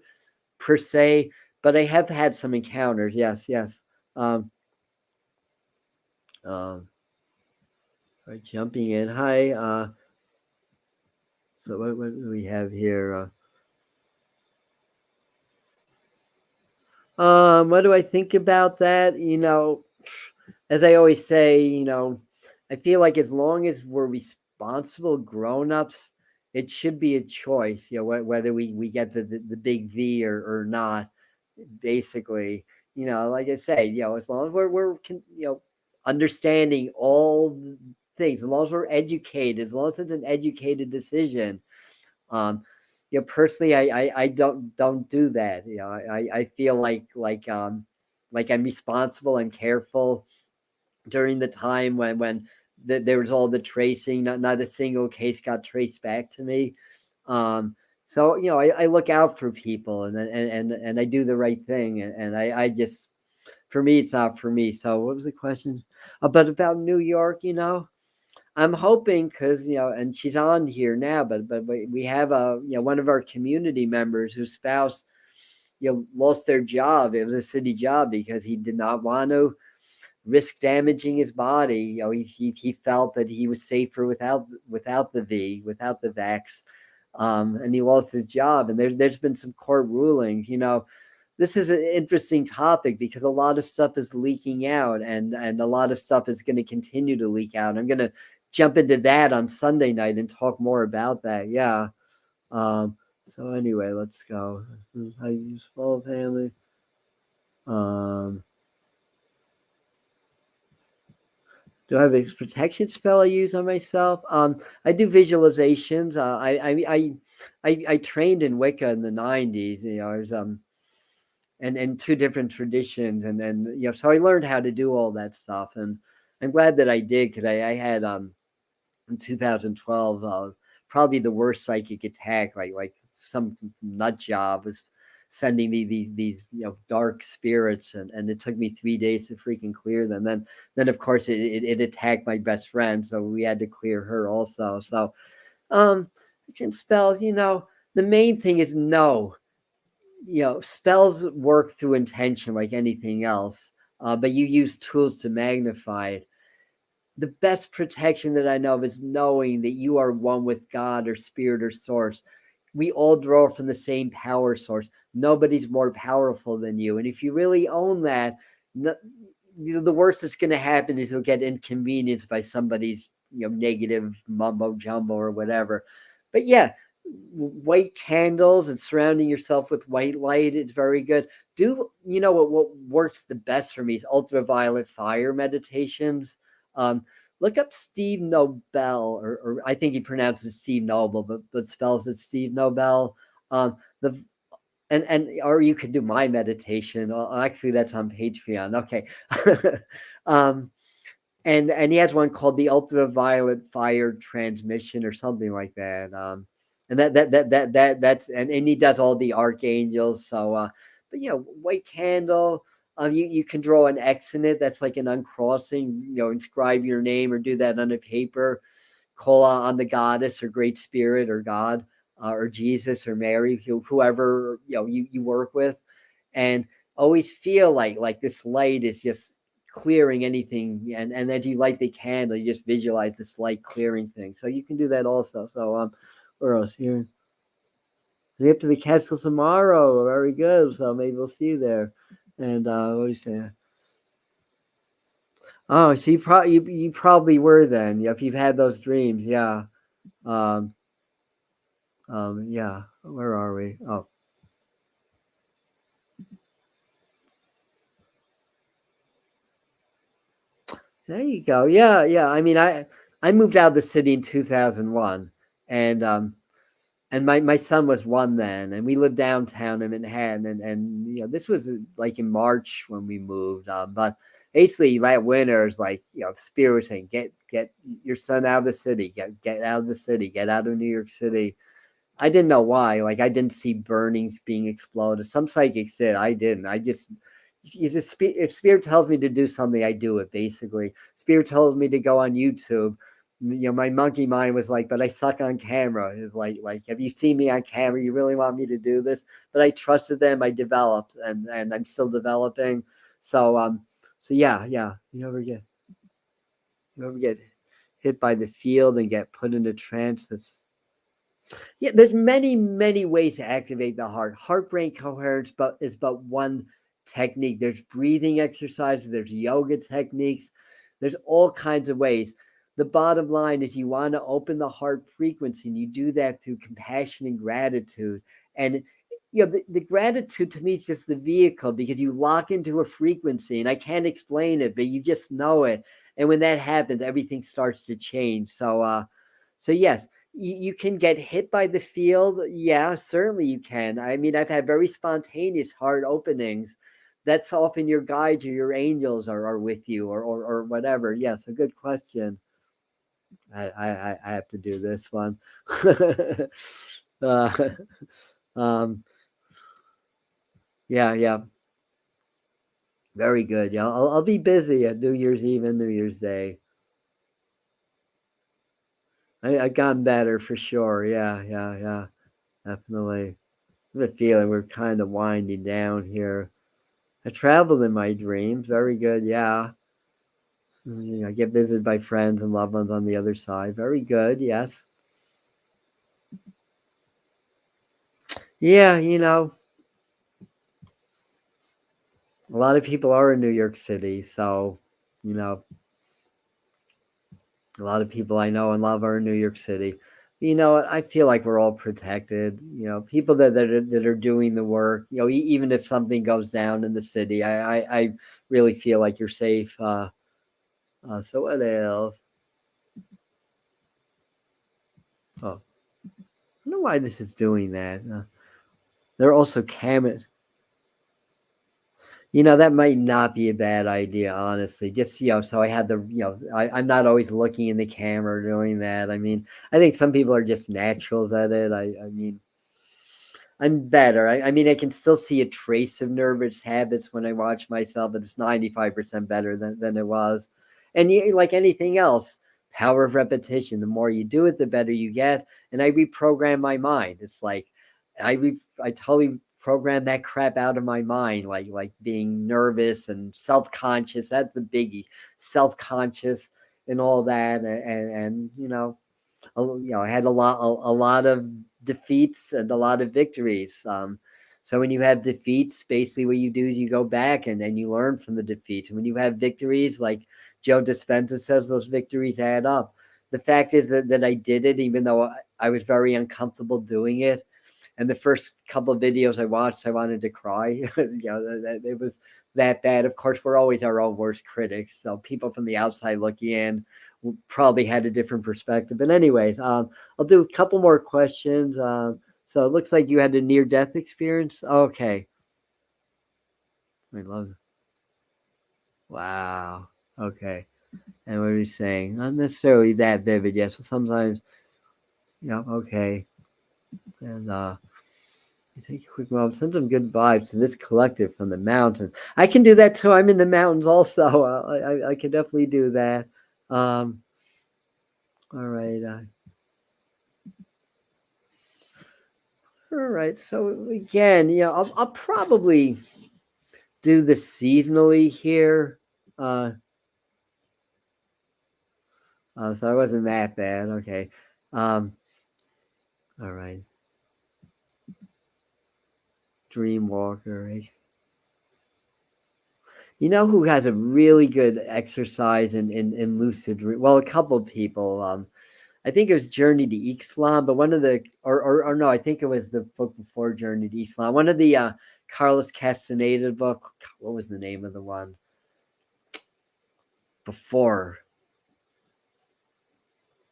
per se, but I have had some encounters. Yes, yes. Um, um, right, jumping in. Hi. So what do we have here? What do I think about that? As I always say, I feel like as long as we're responsible grown-ups, it should be a choice, whether we get the big V or not. Basically, like I say, as long as we're understanding all things, as long as we're educated, as long as it's an educated decision. Um, personally, I don't do that. I feel like I'm responsible, I'm careful during the time when there was all the tracing. Not a single case got traced back to me. So I look out for people and I do the right thing, and I just for me it's not for me. So what was the question? But about New York, I'm hoping because and she's on here now, but we have one of our community members whose spouse lost their job. It was a city job because he did not want to risk damaging his body. He felt that he was safer without the V, without the vax, and he lost his job. And there's been some court rulings. This is an interesting topic because a lot of stuff is leaking out, and a lot of stuff is going to continue to leak out. I'm going to jump into that on Sunday night and talk more about that. Yeah. Um, so anyway, let's go. How you use full family. Um, do I have a protection spell I use on myself? I do visualizations. I trained in Wicca in the '90s. I was and two different traditions, and then so I learned how to do all that stuff, and I'm glad that I did because I had in 2012 probably the worst psychic attack. Like some nut job was sending these dark spirits, and it took me 3 days to freaking clear them. Then of course it attacked my best friend, so we had to clear her also. So can spells, the main thing is no. Spells work through intention like anything else, but you use tools to magnify it. The best protection that I know of is knowing that you are one with God or spirit or source. We all draw from the same power source. Nobody's more powerful than you. And if you really own that, the worst that's going to happen is you'll get inconvenienced by somebody's negative mumbo jumbo or whatever. But yeah, white candles and surrounding yourself with white light is very good. Do what works the best for me is ultraviolet fire meditations. Look up Steve Nobel, or I think he pronounces it Steve Noble, but spells it Steve Nobel. The and or you could do my meditation. Well, actually, that's on Patreon. Okay. um, and he has one called the ultraviolet fire transmission or something like that. And that's and he does all the archangels. So, but white candle. You can draw an X in it. That's like an uncrossing. Inscribe your name or do that on a paper. Call on the goddess or great spirit or God or Jesus or Mary, whoever you work with, and always feel like this light is just clearing anything, and as you light the candle, you just visualize this light clearing thing. So you can do that also. So where else here? We up to the Catskill tomorrow. Very good. So maybe we'll see you there. And what do you say? Oh, so you probably were then. Yeah, if you've had those dreams, yeah. Um, yeah. Where are we? Oh, there you go. Yeah, yeah. I mean, I moved out of the city in 2001, and my son was one then, and we lived downtown in Manhattan, and this was like in March when we moved. But basically that winter is like spirit saying get your son out of the city, get out of the city, get out of New York City. I didn't know why. Like I didn't see burnings being exploded. Some psychics did. I didn't. I just if spirit tells me to do something, I do it. Basically, spirit told me to go on YouTube. My monkey mind was like, but I suck on camera. It's like, have you seen me on camera? You really want me to do this? But I trusted them. I developed, and I'm still developing. So yeah. You ever get hit by the field and get put into trance? Yeah, there's many ways to activate the heart. Heart brain coherence is but one technique. There's breathing exercises, there's yoga techniques, there's all kinds of ways. The bottom line is you want to open the heart frequency, and you do that through compassion and gratitude. And the gratitude to me is just the vehicle, because you lock into a frequency, and I can't explain it, but you just know it. And when that happens, everything starts to change. So yes, you can get hit by the field. Yeah, certainly you can. I mean, I've had very spontaneous heart openings. That's often your guides or your angels are with you, or whatever. Yes, a good question. I have to do this one. uh, um, yeah, very good. Yeah, I'll be busy at New Year's Eve and New Year's Day. I've gotten better for sure. Yeah, definitely. I have a feeling we're kind of winding down here. I traveled in my dreams. Very good. Yeah. I get visited by friends and loved ones on the other side. Very good. Yes. Yeah. A lot of people are in New York City. So, you know, a lot of people I know and love are in New York City. You know what? I feel like we're all protected. People that are doing the work, even if something goes down in the city, I really feel like you're safe. So what else? Oh, I don't know why this is doing that. There are also cameras. That might not be a bad idea, honestly. Just, so I had I'm not always looking in the camera doing that. I mean, I think some people are just naturals at it. I mean, I'm better. I mean, I can still see a trace of nervous habits when I watch myself, but it's 95% better than it was. And like anything else, power of repetition. The more you do it, the better you get. And I reprogram my mind. It's like I totally program that crap out of my mind, like being nervous and self-conscious. That's the biggie. Self-conscious and all that. And I had a lot of defeats and a lot of victories. So when you have defeats, basically what you do is you go back and you learn from the defeats. And when you have victories, like Joe Dispenza says, those victories add up. The fact is that I did it, even though I was very uncomfortable doing it. And the first couple of videos I watched, I wanted to cry. It was that bad. Of course, we're always our own worst critics. So people from the outside looking in probably had a different perspective. But anyways, I'll do a couple more questions. So it looks like you had a near-death experience. Okay, I love it. Wow. Okay. And what are you saying? Not necessarily that vivid, yes. So sometimes, okay. And you take a quick moment, send some good vibes to this collective from the mountain. I can do that too. I'm in the mountains also. I can definitely do that. Um, all right. All right. So again, I'll probably do this seasonally here. Uh, so I wasn't that bad. Okay. Um, all right. Dreamwalker. Right? You know who has a really good exercise in lucid dream? Well, a couple of people. I think it was Journey to Islam, but one of the or no, I think it was the book before Journey to Islam. One of the Carlos Castaneda book. What was the name of the one before?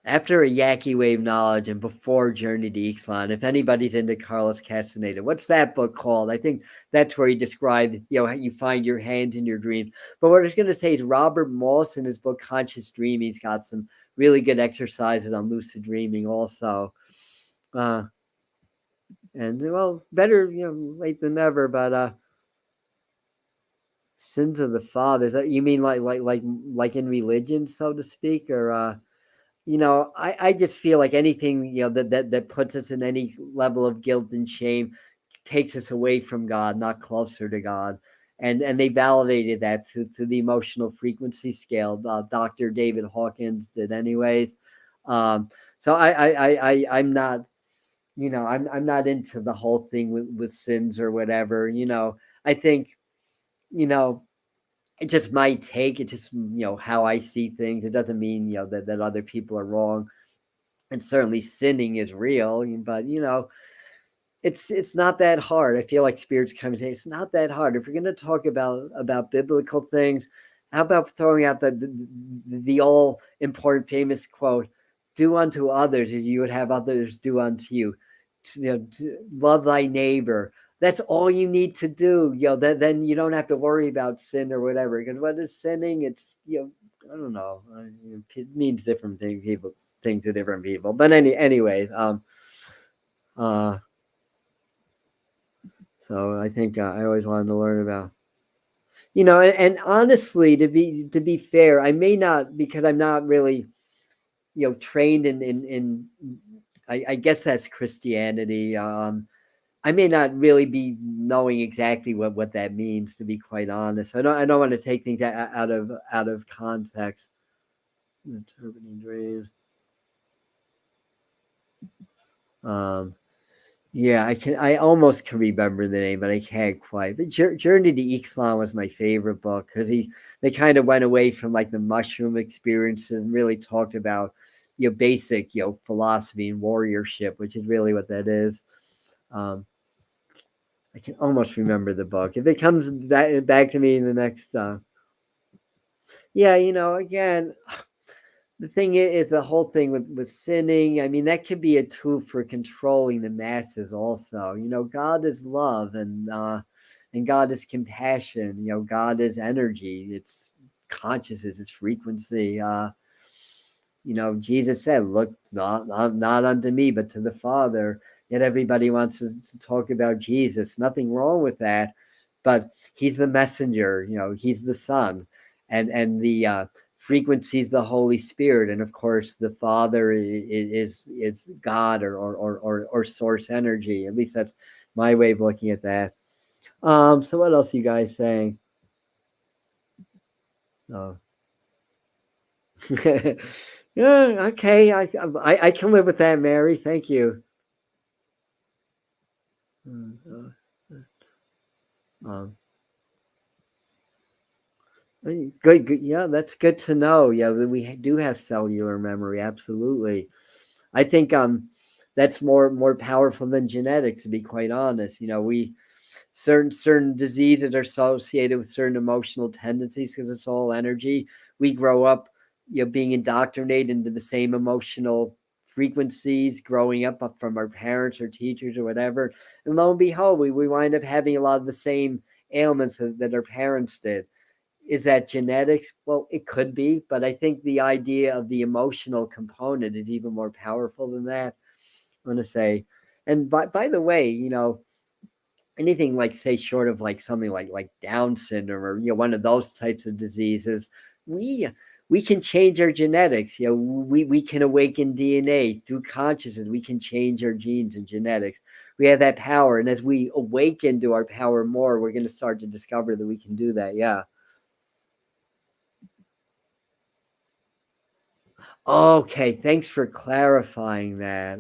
After a Yaqui Wave Knowledge and before Journey to Ixalan, if anybody's into Carlos Castaneda, what's that book called? I think that's where he described, how you find your hands in your dreams. But what I was going to say is Robert Moss in his book Conscious Dreaming, he's got some really good exercises on lucid dreaming also. Uh, and well, better late than never. But sins of the fathers. You mean like in religion, so to speak, or I just feel like anything, that puts us in any level of guilt and shame takes us away from God, not closer to God. And they validated that through the emotional frequency scale. Dr. David Hawkins did, anyways. So I'm not, I'm not into the whole thing with sins or whatever. I think, you know, it just my take. It's just how I see things. It doesn't mean that other people are wrong, and certainly sinning is real, but it's not that hard. I feel like spirits come and say it's not that hard. If we're going to talk about biblical things, how about throwing out the all important famous quote, "Do unto others as you would have others do unto you." Love thy neighbor. That's all you need to do. Then you don't have to worry about sin or whatever. Because what is sinning? It's I don't know. It means different things to different people. But anyway, uh, so I think I always wanted to learn about, and honestly, to be fair, I may not, because I'm not really, trained in I guess that's Christianity. I may not really be knowing exactly what that means, to be quite honest. I don't want to take things out of context. Interpreting dreams. Um, yeah, I almost can remember the name, but I can't quite. But Journey to Ixalan was my favorite book because they kind of went away from like the mushroom experience and really talked about basic philosophy and warriorship, which is really what that is. Um, I can almost remember the book. If it comes back to me in the next, yeah, again, the thing is the whole thing with sinning. I mean, that could be a tool for controlling the masses also. God is love, and God is compassion. God is energy. It's consciousness, it's frequency. Jesus said, "Look not unto me, but to the Father." Yet everybody wants to talk about Jesus. Nothing wrong with that, but he's the messenger. He's the Son, and the frequency is the Holy Spirit, and of course the Father is God, or source energy. At least that's my way of looking at that. So what else are you guys saying? Oh. Yeah, okay. I can live with that, Mary. Thank you. Mm, Um, good. Yeah, that's good to know. Yeah, we do have cellular memory. Absolutely. I think that's more powerful than genetics. To be quite honest, we certain diseases are associated with certain emotional tendencies because it's all energy. We grow up, being indoctrinated into the same emotional frequencies, growing up from our parents or teachers or whatever. And lo and behold, we wind up having a lot of the same ailments that our parents did. Is that genetics? Well, it could be, but I think the idea of the emotional component is even more powerful than that. I'm going to say, and by the way, anything like, say, short of like something like Down syndrome, or one of those types of diseases, we we can change our genetics. We can awaken DNA through consciousness. We can change our genes and genetics. We have that power, and as we awaken to our power more, we're going to start to discover that we can do that. Yeah. Okay, thanks for clarifying that.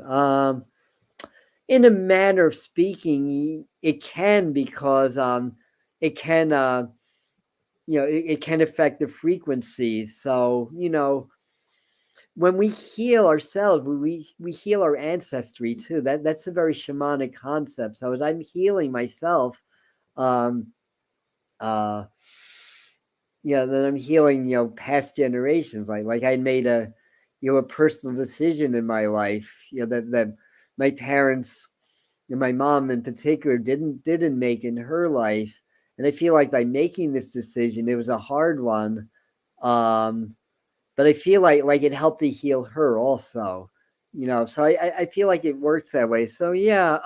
In a manner of speaking, it can, because it can it can affect the frequencies. So when we heal ourselves, we heal our ancestry too. That's a very shamanic concept. So as I'm healing myself, um, uh, then I'm healing past generations. Like I made a personal decision in my life, that my parents and my mom in particular didn't make in her life. And I feel like by making this decision, it was a hard one. Um, but I feel like it helped to heal her also. So I feel like it works that way. So yeah,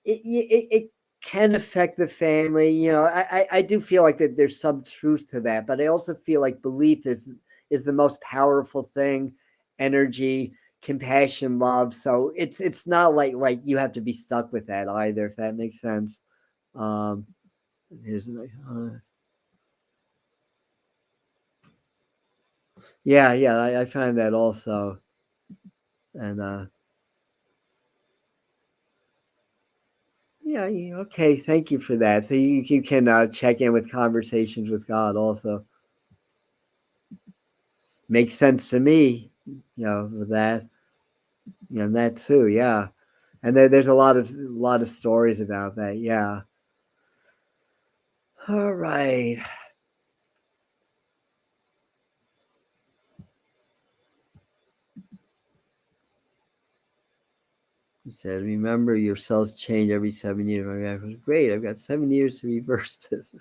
it can affect the family. I do feel like that there's some truth to that, but I also feel like belief is the most powerful thing. Energy, compassion, love. So it's not like you have to be stuck with that either, if that makes sense. Um, here's yeah, I find that also, and yeah, okay, thank you for that. So you can check in with conversations with God also. Makes sense to me, with that, that too, yeah. And there's a lot of stories about that, yeah. All right. He said, remember your cells change every 7 years. My dad was great. I've got 7 years to reverse this.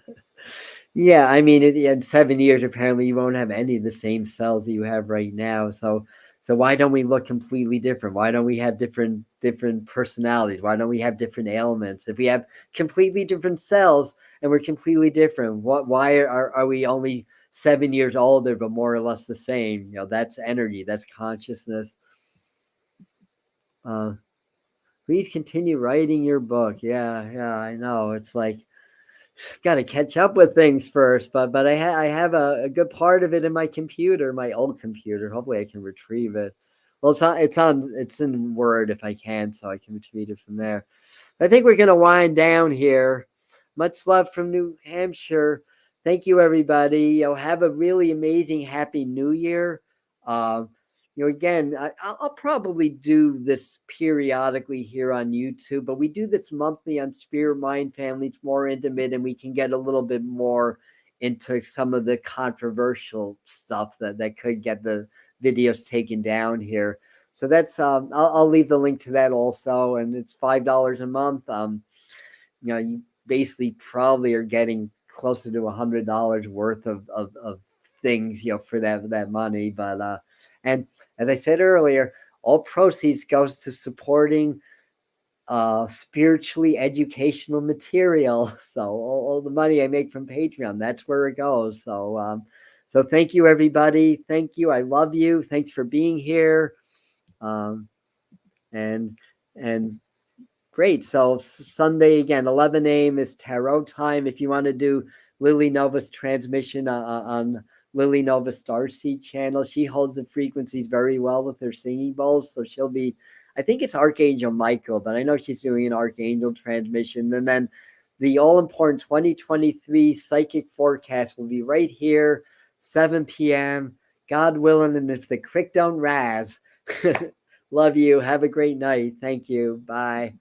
Yeah, I mean, in 7 years, apparently you won't have any of the same cells that you have right now. So why don't we look completely different? Why don't we have different personalities? Why don't we have different ailments? If we have completely different cells and we're completely different, why are we only 7 years older but more or less the same? That's energy, that's consciousness. Uh, Please continue writing your book. Yeah, I know. It's like I've got to catch up with things first, but I have a good part of it in my computer, my old computer. Hopefully, I can retrieve it. Well, it's in Word if I can, so I can retrieve it from there. I think we're gonna wind down here. Much love from New Hampshire. Thank you, everybody. Have a really amazing, happy New Year. Um, again, I'll probably do this periodically here on YouTube, but we do this monthly on Spirit Mind Family. It's more intimate, and we can get a little bit more into some of the controversial stuff that could get the videos taken down here. So that's I'll leave the link to that also, and it's $5 a month. You basically probably are getting closer to $100 worth of things, for that money. But and as I said earlier, all proceeds goes to supporting spiritually educational material. So all the money I make from Patreon, that's where it goes. So thank you, everybody. Thank you. I love you. Thanks for being here. Um, and and Great. So Sunday again, 11 a.m. is tarot time. If you want to do Lily Nova's transmission on Lily Nova Starseed channel, she holds the frequencies very well with her singing bowls. So she'll be, I think it's Archangel Michael, but I know she's doing an Archangel transmission. And then the all important 2023 psychic forecast will be right here, 7 p.m. God willing, and if the crick don't raz. Love you. Have a great night. Thank you. Bye.